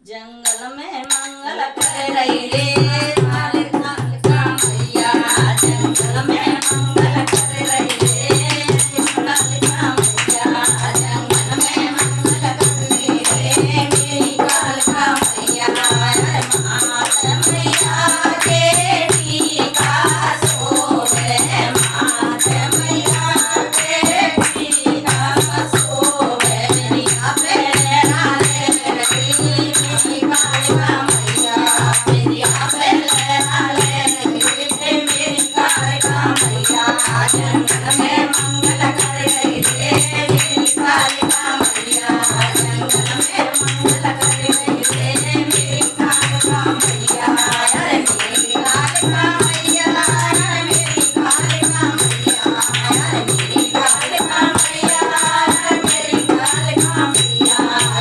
जंगल में मंगल कर रही रे काल काल का मैया जंगल में मंगल कर रही रे काल का मैया जंगल में मंगल कर रही रे मेरी काल का मैया मात मैया के टीका सोवे मात मैया के टीका सोवे मेरी आपे राले मेरी काल का मैया मेरी आपे राले मेरी काल का मैया जंगल में मंगल कर रही रे मेरी काल का मैया जंगल में मंगल कर रही रे मेरी काल का मैया अरे मेरी काल का मैया मेरी काल का मैया अरे मेरी काल का मैया मेरी काल का मैया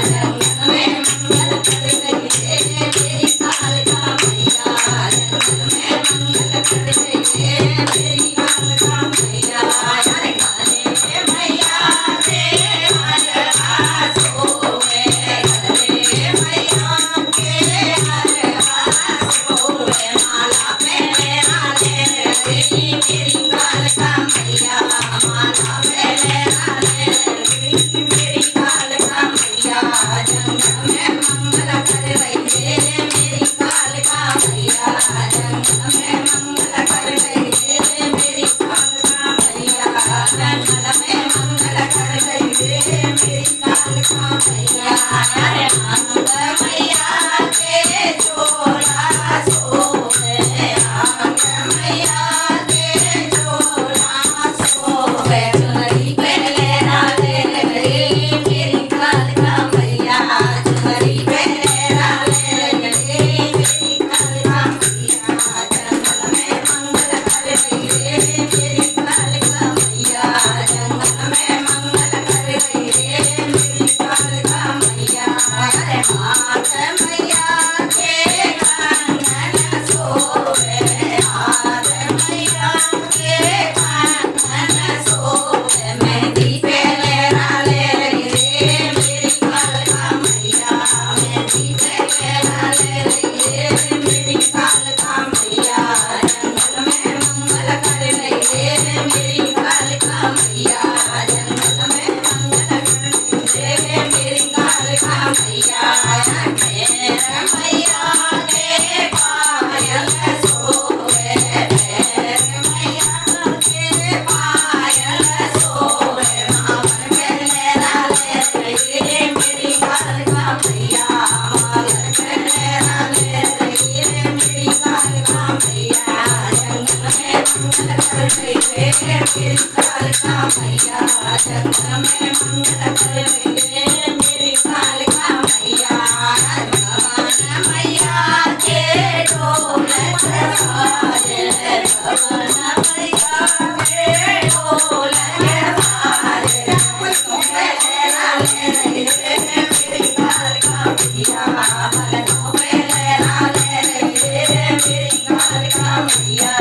जंगल में मंगल कर रही रे मेरी काल का मैया जंगल में मंगल कर रही रे मेरी काल का मैया अरे काले मैया के हरवा सोवे काले मैया के हरवा सोवे माला मेरा ले मेरी काल का मैया माला मेरा ले मेरी काल का मैया जंगल में मंगल कर रही रे मेरी काल का मैया जंगल में मंगल कर रही रे मेरी काल का मैया जंगल में मंगल कर रही रे मेरी काल का मैया अरे आनंद मैया के चोला सोवे आनंद मैया के चोला सोवे चुनरी पहले राले मेरी काल का मैया चुनरी पहले राले मेरी काल का मैया जंगल में मंगल कर रही रे मेरी काल का मैया जंगल में मंगल कर रही रे मेरी काल का मैया अरे मात मैया के कानन सोवे हाथ मैया के कानन सोवे मेहंदी पहले राले रे मेरी काल का मैया मेहंदी पहले राले रे मेरी काल का मैया जंगल में मंगल कर रही रे मेरी काल का मैया जंगल में मंगल कर रही रे मेरी काल का मैया मेरा मैया के पायल सोवे मेरे मैया के पायल सोवे मावर पहले राले रे मेरी काल का मैया मावर पहले राले रे मेरी काल का मैया जंगल में मंगल कर रही रे मेरी काल का मैया जंगल में मंगल कर रही रे मेरी काल का मैया भगवान मैया के ढोल बाजे भगवान मैया के ढोल बाजे पहले राले रे मेरी काल का मैया पहले राले रे मेरी काल का मैया